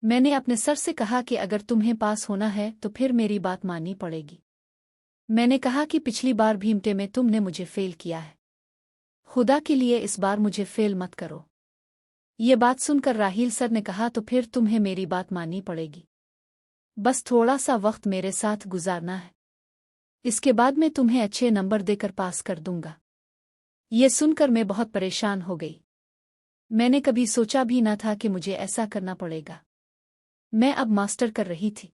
मैंने अपने सर से कहा कि अगर तुम्हें पास होना है तो फिर मेरी बात माननी पड़ेगी। मैंने कहा कि पिछली बार भीमटे में तुमने मुझे फेल किया है। खुदा के लिए इस बार मुझे फेल मत करो। ये बात सुनकर राहील सर ने कहा तो फिर तुम्हें मेरी बात माननी पड़ेगी। बस थोड़ा सा वक्त मेरे साथ गुजारना है। इसके बाद मैं तुम्हें अच्छे नंबर देकर पास कर दूंगा। ये सुनकर मैं बहुत परेशान हो गई। मैंने कभी सोचा भी न था कि मुझे ऐसा करना पड़ेगा। मैं अब मास्टर कर रही थी।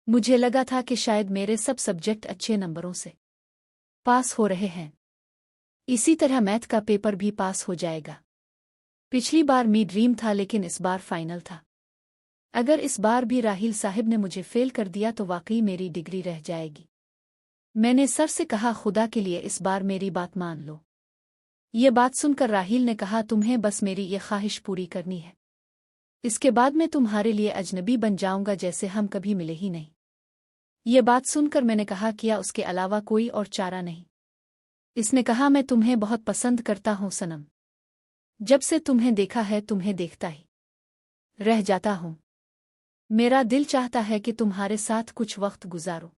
मुझे लगा था कि शायद मेरे सब सब्जेक्ट अच्छे नंबरों से पास हो रहे हैं। इसी तरह मैथ का पेपर भी पास हो जाएगा। पिछली बार मी ड्रीम था लेकिन इस बार फाइनल था। अगर इस बार भी राहील साहब ने मुझे फेल कर दिया तो वाकई मेरी डिग्री रह जाएगी। मैंने सर से कहा खुदा के लिए इस बार मेरी बात मान लो। ये बात सुनकर राहील ने कहा तुम्हें बस मेरी ये ख्वाहिश पूरी करनी है। इसके बाद मैं तुम्हारे लिए अजनबी बन जाऊंगा जैसे हम कभी मिले ही नहीं। ये बात सुनकर मैंने कहा क्या उसके अलावा कोई और चारा नहीं। इसने कहा मैं तुम्हें बहुत पसंद करता हूँ सनम। जब से तुम्हें देखा है तुम्हें देखता ही रह जाता हूँ। मेरा दिल चाहता है कि तुम्हारे साथ कुछ वक्त गुजारो।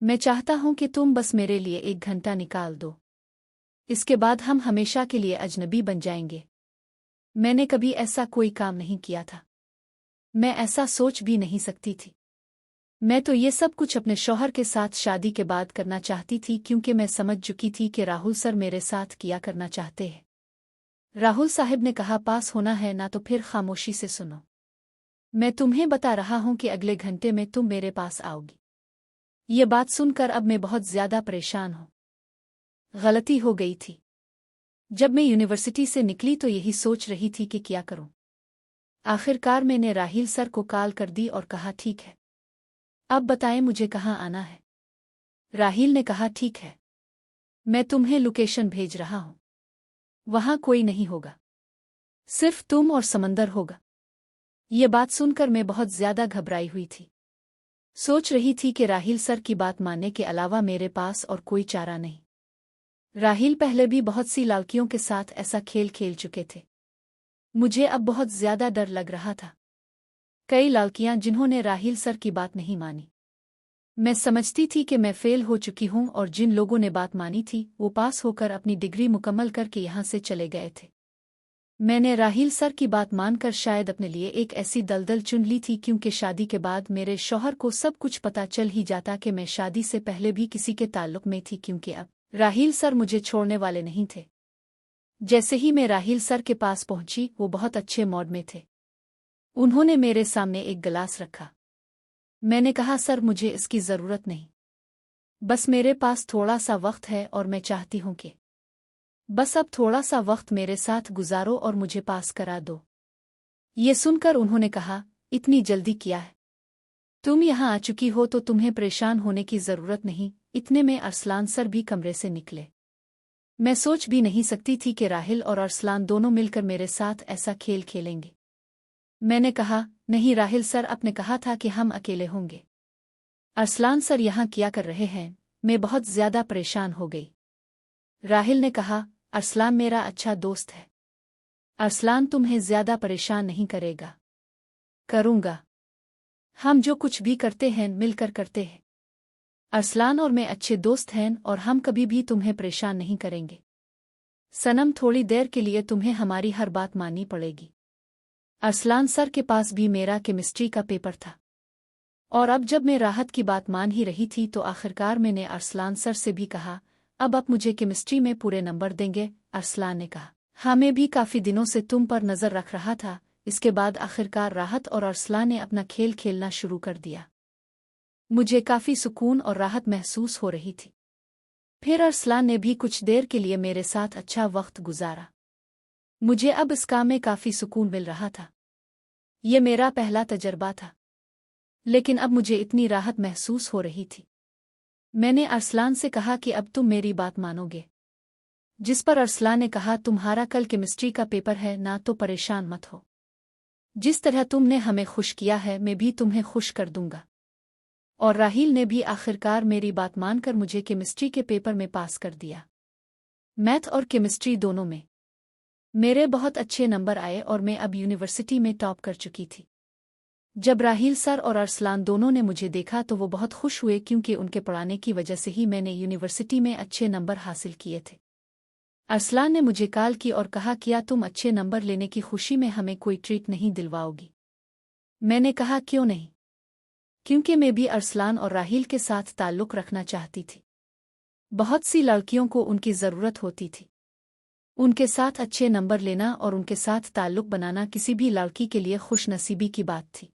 मैं चाहता हूँ कि तुम बस मेरे लिए 1 घंटा निकाल दो। इसके बाद हम हमेशा के लिए अजनबी बन जाएंगे। मैंने कभी ऐसा कोई काम नहीं किया था। मैं ऐसा सोच भी नहीं सकती थी। मैं तो ये सब कुछ अपने शौहर के साथ शादी के बाद करना चाहती थी क्योंकि मैं समझ चुकी थी कि राहुल सर मेरे साथ किया करना चाहते हैं। राहुल साहब ने कहा पास होना है ना तो फिर खामोशी से सुनो। मैं तुम्हें बता रहा हूं कि अगले घंटे में तुम मेरे पास आओगी। ये बात सुनकर अब मैं बहुत ज्यादा परेशान हूं। गलती हो गई थी। जब मैं यूनिवर्सिटी से निकली तो यही सोच रही थी कि क्या करूं। आखिरकार मैंने राहील सर को कॉल कर दी और कहा ठीक है। अब बताएं मुझे कहाँ आना है। राहील ने कहा ठीक है। मैं तुम्हें लोकेशन भेज रहा हूं। वहां कोई नहीं होगा। सिर्फ तुम और समंदर होगा। ये बात सुनकर मैं बहुत ज्यादा घबराई हुई थी। सोच रही थी कि राहील सर की बात मानने के अलावा मेरे पास और कोई चारा नहीं। राहील पहले भी बहुत सी लड़कियों के साथ ऐसा खेल खेल चुके थे। मुझे अब बहुत ज्यादा डर लग रहा था। कई लड़कियां जिन्होंने राहील सर की बात नहीं मानी। मैं समझती थी कि मैं फेल हो चुकी हूं और जिन लोगों ने बात मानी थी वो पास होकर अपनी डिग्री मुकम्मल करके यहां से चले गए थे। मैंने राहील सर की बात मानकर शायद अपने लिए एक ऐसी दलदल चुन ली थी क्योंकि शादी के बाद मेरे शौहर को सब कुछ पता चल ही जाता कि मैं शादी से पहले भी किसी के ताल्लुक में थी क्योंकि अब राहील सर मुझे छोड़ने वाले नहीं थे। जैसे ही मैं राहील सर के पास पहुंची वो बहुत अच्छे मूड में थे। उन्होंने मेरे सामने एक गिलास रखा। मैंने कहा सर मुझे इसकी ज़रूरत नहीं। बस मेरे पास थोड़ा सा वक्त है और मैं चाहती हूं कि बस अब थोड़ा सा वक्त मेरे साथ गुजारो और मुझे पास करा दो। ये सुनकर उन्होंने कहा इतनी जल्दी क्या है। तुम यहाँ आ चुकी हो तो तुम्हें परेशान होने की ज़रूरत नहीं। इतने में अरसलान सर भी कमरे से निकले। मैं सोच भी नहीं सकती थी कि राहिल और अरसलान दोनों मिलकर मेरे साथ ऐसा खेल खेलेंगे। मैंने कहा नहीं राहिल सर आपने कहा था कि हम अकेले होंगे। अरसलान सर यहाँ क्या कर रहे हैं। मैं बहुत ज्यादा परेशान हो गई। राहिल ने कहा अरसलान मेरा अच्छा दोस्त है। अरसलान तुम्हें ज्यादा परेशान नहीं करेगा। करूँगा। हम जो कुछ भी करते हैं मिलकर करते हैं। अरसलान और मैं अच्छे दोस्त हैं और हम कभी भी तुम्हें परेशान नहीं करेंगे। सनम थोड़ी देर के लिए तुम्हें हमारी हर बात माननी पड़ेगी। अरसलान सर के पास भी मेरा केमिस्ट्री का पेपर था और अब जब मैं राहत की बात मान ही रही थी तो आखिरकार मैंने अरसलान सर से भी कहा अब आप मुझे केमिस्ट्री में पूरे नंबर देंगे। अरसलान ने कहा हाँ मैं भी काफ़ी दिनों से तुम पर नज़र रख रहा था। इसके बाद आखिरकार राहत और अरसलान ने अपना खेल खेलना शुरू कर दिया। मुझे काफ़ी सुकून और राहत महसूस हो रही थी। फिर अरसलान ने भी कुछ देर के लिए मेरे साथ अच्छा वक्त गुजारा। मुझे अब इस काम में काफ़ी सुकून मिल रहा था। ये मेरा पहला तजर्बा था लेकिन अब मुझे इतनी राहत महसूस हो रही थी। मैंने अरसलान से कहा कि अब तुम मेरी बात मानोगे। जिस पर अरसलान ने कहा तुम्हारा कल केमिस्ट्री का पेपर है ना तो परेशान मत हो। जिस तरह तुमने हमें खुश किया है मैं भी तुम्हें खुश कर दूंगा। और राहील ने भी आखिरकार मेरी बात मानकर मुझे केमिस्ट्री के पेपर में पास कर दिया। मैथ और केमिस्ट्री दोनों में मेरे बहुत अच्छे नंबर आए और मैं अब यूनिवर्सिटी में टॉप कर चुकी थी। جب راہیل سر اور ارسلان دونوں نے مجھے دیکھا تو وہ بہت خوش ہوئے کیونکہ ان کے پڑھانے کی وجہ سے ہی میں نے یونیورسٹی میں اچھے نمبر حاصل کیے تھے۔ ارسلان نے مجھے کال کی اور کہا کیا تم اچھے نمبر لینے کی خوشی میں ہمیں کوئی ٹریٹ نہیں دلواؤ گی؟ میں نے کہا کیوں نہیں، کیونکہ میں بھی ارسلان اور راہیل کے ساتھ تعلق رکھنا چاہتی تھی۔ بہت سی لڑکیوں کو ان کی ضرورت ہوتی تھی۔ ان کے ساتھ اچھے نمبر لینا اور ان کے ساتھ تعلق بنانا کسی بھی لڑکی کے لیے خوش نصیبی کی بات تھی۔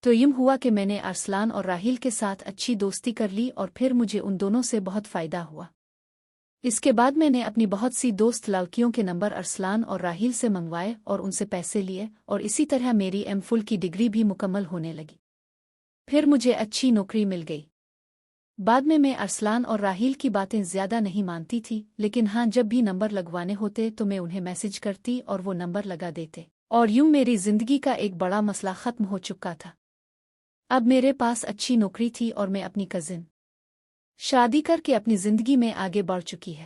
تو یم ہوا کہ میں نے ارسلان اور راہیل کے ساتھ اچھی دوستی کر لی اور پھر مجھے ان دونوں سے بہت فائدہ ہوا۔ اس کے بعد میں نے اپنی بہت سی دوست لڑکیوں کے نمبر ارسلان اور راہیل سے منگوائے اور ان سے پیسے لیے، اور اسی طرح میری ایم فل کی ڈگری بھی مکمل ہونے لگی۔ پھر مجھے اچھی نوکری مل گئی۔ بعد میں ارسلان اور راہیل کی باتیں زیادہ نہیں مانتی تھی، لیکن ہاں جب بھی نمبر لگوانے ہوتے تو میں انہیں میسج کرتی اور وہ نمبر لگا دیتے، اور یوں میری زندگی کا ایک بڑا مسئلہ ختم ہو چکا تھا۔ اب میرے پاس اچھی نوکری تھی اور میں اپنی کزن شادی کر کے اپنی زندگی میں آگے بڑھ چکی ہے۔